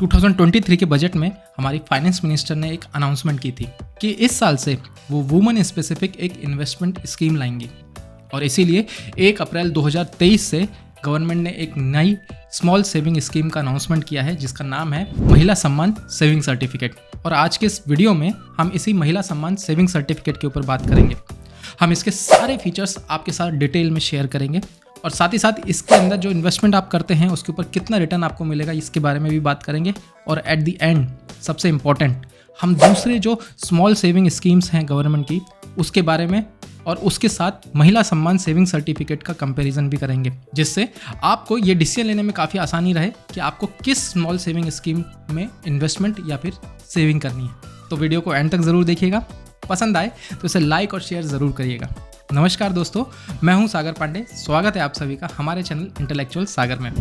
2023 के बजट में हमारी फाइनेंस मिनिस्टर ने एक अनाउंसमेंट की थी कि इस साल से वो वुमेन स्पेसिफिक एक इन्वेस्टमेंट स्कीम लाएंगी और इसीलिए 1 अप्रैल 2023 से गवर्नमेंट ने एक नई स्मॉल सेविंग स्कीम का अनाउंसमेंट किया है जिसका नाम है महिला सम्मान सेविंग सर्टिफिकेट। और आज के इस वीडियो में हम इसी महिला सम्मान सेविंग सर्टिफिकेट के ऊपर बात करेंगे। हम इसके सारे फीचर्स आपके साथ डिटेल में शेयर करेंगे और साथ ही साथ इसके अंदर जो इन्वेस्टमेंट आप करते हैं उसके ऊपर कितना रिटर्न आपको मिलेगा इसके बारे में भी बात करेंगे। और एट द एंड सबसे इम्पॉर्टेंट हम दूसरे जो स्मॉल सेविंग स्कीम्स हैं गवर्नमेंट की उसके बारे में और उसके साथ महिला सम्मान सेविंग सर्टिफिकेट का कंपैरिजन भी करेंगे, जिससे आपको ये डिसीजन लेने में काफ़ी आसानी रहे कि आपको किस स्मॉल सेविंग स्कीम में इन्वेस्टमेंट या फिर सेविंग करनी है। तो वीडियो को एंड तक ज़रूर देखिएगा, पसंद आए तो इसे लाइक और शेयर ज़रूर करिएगा। नमस्कार दोस्तों, मैं हूं सागर पांडे। स्वागत है आप सभी का हमारे चैनल इंटेलेक्चुअल सागर में।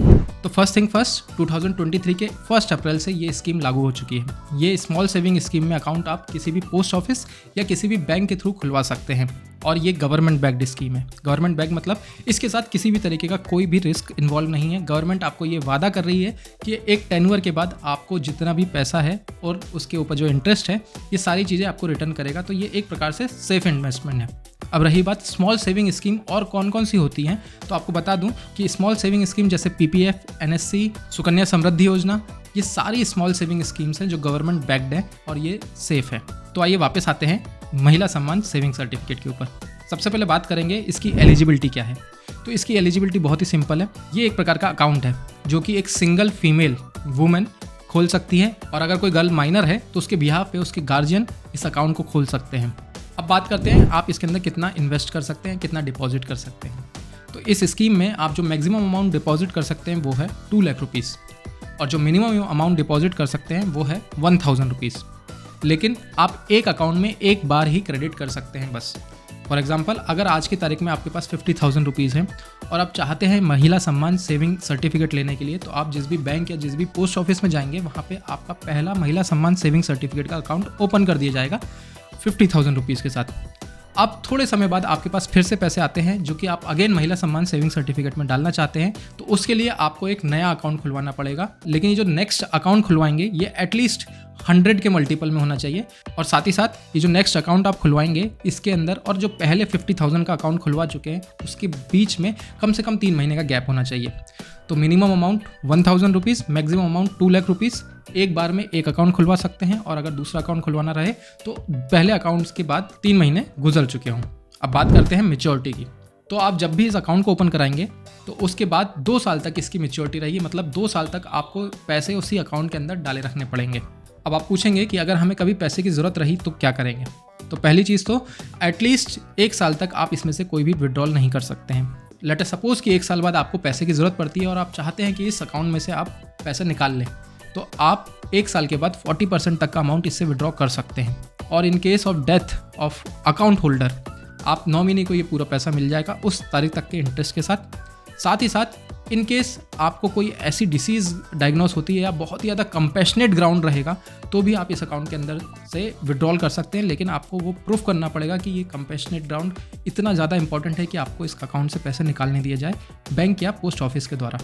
तो फर्स्ट थिंग फर्स्ट, 2023 के 1 अप्रैल से ये स्कीम लागू हो चुकी है। ये स्मॉल सेविंग स्कीम में अकाउंट आप किसी भी पोस्ट ऑफिस या किसी भी बैंक के थ्रू खुलवा सकते हैं और ये गवर्नमेंट बैक्ड स्कीम है। गवर्नमेंट बैक मतलब इसके साथ किसी भी तरीके का कोई भी रिस्क इन्वॉल्व नहीं है। गवर्नमेंट आपको ये वादा कर रही है कि एक टेन्योर के बाद आपको जितना भी पैसा है और उसके ऊपर जो इंटरेस्ट है ये सारी चीज़ें आपको रिटर्न करेगा। तो ये एक प्रकार से सेफ इन्वेस्टमेंट है। अब रही बात स्मॉल सेविंग स्कीम और कौन कौन सी होती हैं, तो आपको बता दूं कि स्मॉल सेविंग स्कीम जैसे पीपीएफ, एनएससी, सुकन्या समृद्धि योजना, ये सारी स्मॉल सेविंग स्कीम्स हैं जो गवर्नमेंट बैक्ड है और ये सेफ है। तो आइए वापस आते हैं महिला सम्मान सेविंग सर्टिफिकेट के ऊपर। सबसे पहले बात करेंगे इसकी एलिजिबिलिटी क्या है। तो इसकी एलिजिबिलिटी बहुत ही सिंपल है। ये एक प्रकार का अकाउंट है जो कि एक सिंगल फीमेल वुमेन खोल सकती है और अगर कोई गर्ल माइनर है तो उसके बिहाफ पे उसके गार्जियन इस अकाउंट को खोल सकते हैं। अब बात करते हैं आप इसके अंदर कितना इन्वेस्ट कर सकते हैं, कितना डिपॉजिट कर सकते हैं। तो इस स्कीम में आप जो मैक्सिमम अमाउंट डिपॉजिट कर सकते हैं वो है 2 लाख रुपीज़ और जो मिनिमम अमाउंट डिपॉजिट कर सकते हैं वो है 1000 रुपीज़। लेकिन आप एक अकाउंट में एक बार ही क्रेडिट कर सकते हैं बस। फॉर एग्जाम्पल, अगर आज की तारीख में आपके पास 50,000 रुपीज़ हैं और आप चाहते हैं महिला सम्मान सेविंग सर्टिफिकेट लेने के लिए, तो आप जिस भी बैंक या जिस भी पोस्ट ऑफिस में जाएंगे वहाँ पे आपका पहला महिला सम्मान सेविंग सर्टिफिकेट का अकाउंट ओपन कर दिया जाएगा 50,000 रुपीज़ के साथ। अब थोड़े समय बाद आपके पास फिर से पैसे आते हैं जो कि आप अगेन महिला सम्मान सेविंग सर्टिफिकेट में डालना चाहते हैं, तो उसके लिए आपको एक नया अकाउंट खुलवाना पड़ेगा। लेकिन ये जो नेक्स्ट अकाउंट खुलवाएंगे ये एटलीस्ट 100 के मल्टीपल में होना चाहिए। और साथ ही साथ ये जो नेक्स्ट अकाउंट आप खुलवाएंगे इसके अंदर और जो पहले 50,000 का अकाउंट खुलवा चुके हैं उसके बीच में कम से कम 3 महीने का गैप होना चाहिए। तो minimum amount 1000 rupees, maximum amount 2 lakh rupees. एक बार में एक अकाउंट खुलवा सकते हैं और अगर दूसरा अकाउंट खुलवाना रहे तो पहले अकाउंट्स के बाद 3 महीने गुजर चुके हों। अब बात करते हैं मैच्योरिटी की। तो आप जब भी इस अकाउंट को ओपन कराएंगे तो उसके बाद 2 साल तक इसकी मैच्योरिटी रहेगी, मतलब 2 साल तक आपको पैसे उसी अकाउंट के अंदर डाले रखने पड़ेंगे। अब आप पूछेंगे कि अगर हमें कभी पैसे की ज़रूरत रही तो क्या करेंगे। तो पहली चीज़ तो एटलीस्ट 1 साल तक आप इसमें से कोई भी विड्रॉल नहीं कर सकते हैं। लेट अस सपोज कि 1 साल बाद आपको पैसे की ज़रूरत पड़ती है और आप चाहते हैं कि इस अकाउंट में से आप पैसे निकाल लें, तो आप 1 साल के बाद 40% तक का अमाउंट इससे विड्रॉ कर सकते हैं। और in case of death of account holder आप नॉमिनी को ये पूरा पैसा मिल जाएगा उस तारीख तक के इंटरेस्ट के साथ। साथ ही साथ इन केस आपको कोई ऐसी डिसीज़ डायग्नोस होती है या बहुत ही ज़्यादा कंपैशनेट ग्राउंड रहेगा तो भी आप इस अकाउंट के अंदर से विड्रॉल कर सकते हैं, लेकिन आपको वो प्रूफ करना पड़ेगा कि ये कंपैशनेट ग्राउंड इतना ज़्यादा इंपॉर्टेंट है कि आपको इस अकाउंट से पैसे निकालने दिए जाए बैंक या पोस्ट ऑफिस के द्वारा।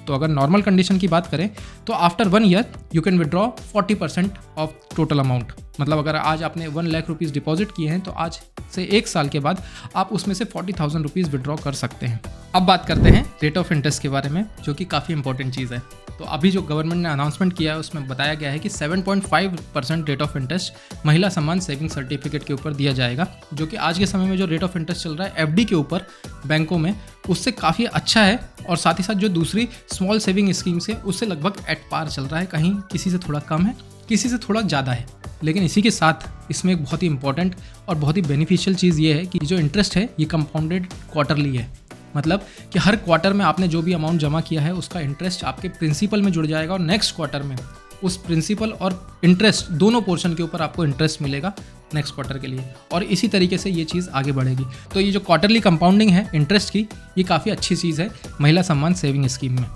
तो अगर नॉर्मल कंडीशन की बात करें तो after 1 year you can withdraw 40% of total amount. मतलब अगर आज आपने 1 लाख रुपीज़ डिपॉजिट किए हैं तो आज से 1 साल के बाद आप उसमें से 40,000 रुपीज़ विड्रॉ कर सकते हैं। अब बात करते हैं रेट ऑफ इंटरेस्ट के बारे में, जो कि काफ़ी इंपॉर्टेंट चीज़ है। तो अभी जो गवर्नमेंट ने अनाउंसमेंट किया है उसमें बताया गया है कि 7.5% रेट ऑफ इंटरेस्ट महिला सम्मान सेविंग सर्टिफिकेट के ऊपर दिया जाएगा, जो कि आज के समय में जो रेट ऑफ इंटरेस्ट चल रहा है एफडी के ऊपर बैंकों में उससे काफ़ी अच्छा है। और साथ ही साथ जो दूसरी स्मॉल सेविंग स्कीम्स है उससे लगभग एट पार चल रहा है, कहीं किसी से थोड़ा कम है, किसी से थोड़ा ज़्यादा है। लेकिन इसी के साथ इसमें एक बहुत ही इंपॉर्टेंट और बहुत ही बेनिफिशियल चीज़ ये है कि जो इंटरेस्ट है ये कंपाउंडेड क्वार्टरली है। मतलब कि हर क्वार्टर में आपने जो भी अमाउंट जमा किया है उसका इंटरेस्ट आपके प्रिंसिपल में जुड़ जाएगा और नेक्स्ट क्वार्टर में उस प्रिंसिपल और इंटरेस्ट दोनों पोर्शन के ऊपर आपको इंटरेस्ट मिलेगा नेक्स्ट क्वार्टर के लिए। और इसी तरीके से ये चीज़ आगे बढ़ेगी। तो ये जो क्वार्टरली कंपाउंडिंग है इंटरेस्ट की, ये काफ़ी अच्छी चीज़ है महिला सम्मान सेविंग स्कीम में।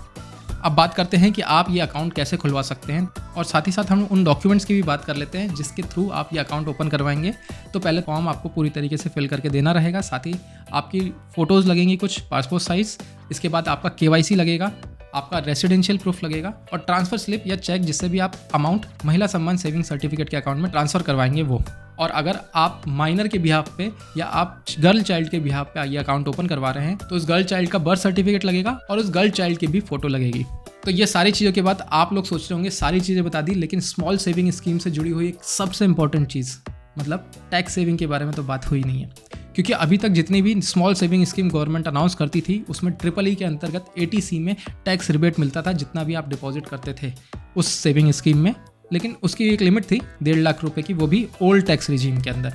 अब बात करते हैं कि आप ये अकाउंट कैसे खुलवा सकते हैं और साथ ही साथ हम उन डॉक्यूमेंट्स की भी बात कर लेते हैं जिसके थ्रू आप ये अकाउंट ओपन करवाएंगे। तो पहले फॉर्म आपको पूरी तरीके से फिल करके देना रहेगा, साथ ही आपकी फ़ोटोज़ लगेंगी कुछ पासपोर्ट साइज़, इसके बाद आपका KYC लगेगा, आपका रेसिडेंशियल प्रूफ लगेगा और ट्रांसफर स्लिप या चेक जिससे भी आप अमाउंट महिला सम्मान सेविंग सर्टिफिकेट के अकाउंट में ट्रांसफर करवाएंगे वो। और अगर आप माइनर के बिहाफ पे या आप गर्ल चाइल्ड के बिहाफ पे ये अकाउंट ओपन करवा रहे हैं तो उस गर्ल चाइल्ड का बर्थ सर्टिफिकेट लगेगा और उस गर्ल चाइल्ड की भी फोटो लगेगी। तो ये सारी चीज़ों के बाद आप लोग सोच रहे होंगे सारी चीज़ें बता दी, लेकिन स्मॉल सेविंग स्कीम से जुड़ी हुई एक सबसे इंपॉर्टेंट चीज़ मतलब टैक्स सेविंग के बारे में तो बात हुई नहीं है। क्योंकि अभी तक जितनी भी small saving scheme government announce करती थी उसमें EEE के अंतर्गत ATC में टैक्स रिबेट मिलता था जितना भी आप डिपॉजिट करते थे उस सेविंग स्कीम में, लेकिन उसकी एक लिमिट थी 1.5 लाख रुपए की, वो भी ओल्ड टैक्स रिजीम के अंदर।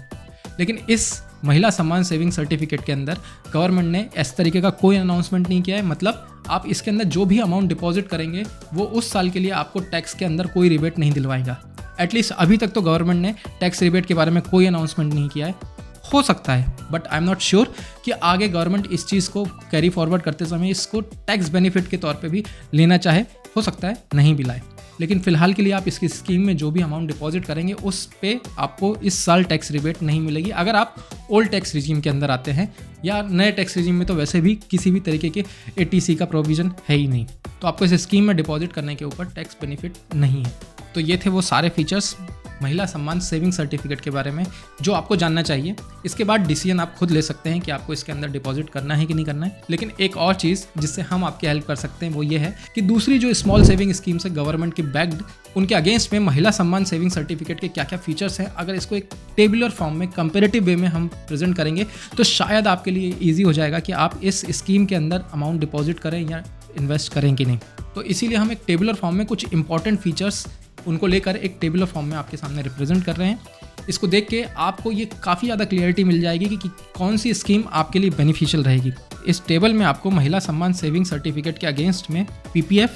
लेकिन इस महिला सम्मान सेविंग सर्टिफिकेट के अंदर गवर्नमेंट ने इस तरीके का कोई अनाउंसमेंट नहीं किया है। मतलब आप इसके अंदर जो भी अमाउंट डिपॉजिट करेंगे वो उस साल के लिए आपको टैक्स के अंदर कोई रिबेट नहीं दिलवाएगा। एटलीस्ट अभी तक तो गवर्नमेंट ने टैक्स रिबेट के बारे में कोई अनाउंसमेंट नहीं किया है। हो सकता है but I am not sure कि आगे गवर्नमेंट इस चीज़ को कैरी फॉरवर्ड करते समय इसको टैक्स बेनिफिट के तौर पे भी लेना चाहे, हो सकता है नहीं भी लाए। लेकिन फिलहाल के लिए आप इसकी स्कीम में जो भी अमाउंट डिपॉजिट करेंगे उस पे आपको इस साल टैक्स रिबेट नहीं मिलेगी। अगर आप ओल्ड टैक्स रिजीम के अंदर आते हैं या नए टैक्स रिजीम में तो वैसे भी किसी भी तरीके के ATC का प्रोविज़न है ही नहीं, तो आपको इस स्कीम में डिपॉजिट करने के ऊपर टैक्स बेनिफिट नहीं है। तो ये थे वो सारे फीचर्स महिला सम्मान सेविंग सर्टिफिकेट के बारे में जो आपको जानना चाहिए। इसके बाद डिसीजन आप खुद ले सकते हैं कि आपको इसके अंदर डिपॉजिट करना है कि नहीं करना है। लेकिन एक और चीज़ जिससे हम आपकी हेल्प कर सकते हैं वो ये है कि दूसरी जो स्मॉल सेविंग स्कीम्स है गवर्नमेंट की बैक्ड, उनके अगेंस्ट में महिला सम्मान सेविंग सर्टिफिकेट के क्या क्या फीचर्स हैं, अगर इसको एक टेबुलर फॉर्म में कंपेरेटिव वे में हम प्रेजेंट करेंगे तो शायद आपके लिए ईजी हो जाएगा कि आप इस स्कीम के अंदर अमाउंट डिपॉजिट करें या इन्वेस्ट करें कि नहीं। तो इसीलिए हम एक टेबुलर फॉर्म में कुछ इंपॉर्टेंट फीचर्स उनको लेकर एक टेबुलर फॉर्म में आपके सामने रिप्रेजेंट कर रहे हैं। इसको देख के आपको ये काफ़ी ज़्यादा क्लियरिटी मिल जाएगी कि कौन सी स्कीम आपके लिए बेनिफिशियल रहेगी। इस टेबल में आपको महिला सम्मान सेविंग सर्टिफिकेट के अगेंस्ट में PPF,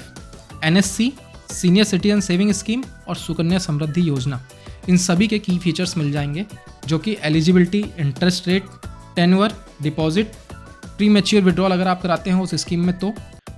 NSC, senior citizen saving scheme और सुकन्या समृद्धि योजना, इन सभी के की फीचर्स मिल जाएंगे जो कि eligibility, interest rate, tenure, deposit, pre mature withdrawal अगर आप कराते हैं उस स्कीम में तो,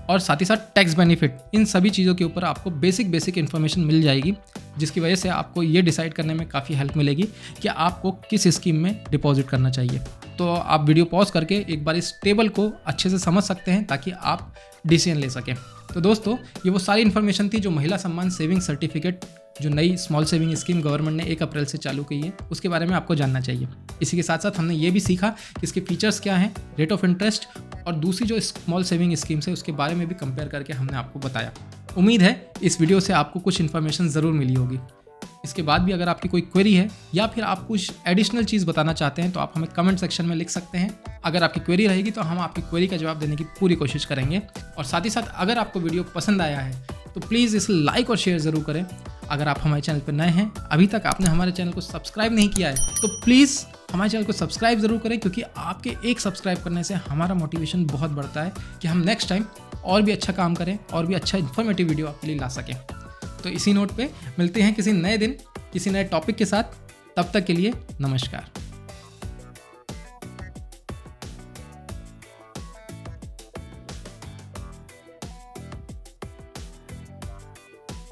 और साथ ही साथ टैक्स बेनिफिट, इन सभी चीज़ों के ऊपर आपको बेसिक इन्फॉर्मेशन मिल जाएगी जिसकी वजह से आपको ये डिसाइड करने में काफ़ी हेल्प मिलेगी कि आपको किस स्कीम में डिपॉजिट करना चाहिए। तो आप वीडियो पॉज करके एक बार इस टेबल को अच्छे से समझ सकते हैं ताकि आप डिसीजन ले सकें। तो दोस्तों ये वो सारी इन्फॉर्मेशन थी जो महिला सम्मान सेविंग सर्टिफिकेट जो नई स्मॉल सेविंग स्कीम गवर्नमेंट ने 1 अप्रैल से चालू की है उसके बारे में आपको जानना चाहिए। इसी के साथ साथ हमने ये भी सीखा कि इसके फीचर्स क्या हैं, रेट ऑफ इंटरेस्ट और दूसरी जो स्मॉल सेविंग स्कीम्स है उसके बारे में भी कंपेयर करके हमने आपको बताया। उम्मीद है इस वीडियो से आपको कुछ इन्फॉर्मेशन ज़रूर मिली होगी। इसके बाद भी अगर आपकी कोई क्वेरी है या फिर आप कुछ एडिशनल चीज़ बताना चाहते हैं तो आप हमें कमेंट सेक्शन में लिख सकते हैं। अगर आपकी क्वेरी रहेगी तो हम आपकी क्वेरी का जवाब देने की पूरी कोशिश करेंगे। और साथ ही साथ अगर आपको वीडियो पसंद आया है तो प्लीज़ इसे लाइक और शेयर ज़रूर करें। अगर आप हमारे चैनल पर नए हैं, अभी तक आपने हमारे चैनल को सब्सक्राइब नहीं किया है तो प्लीज़ हमारे चैनल को सब्सक्राइब ज़रूर करें, क्योंकि आपके एक सब्सक्राइब करने से हमारा मोटिवेशन बहुत बढ़ता है कि हम नेक्स्ट टाइम और भी अच्छा काम करें और भी अच्छा इन्फॉर्मेटिव वीडियो आपके लिए ला सकें। तो इसी नोट पे मिलते हैं किसी नए दिन किसी नए टॉपिक के साथ। तब तक के लिए नमस्कार।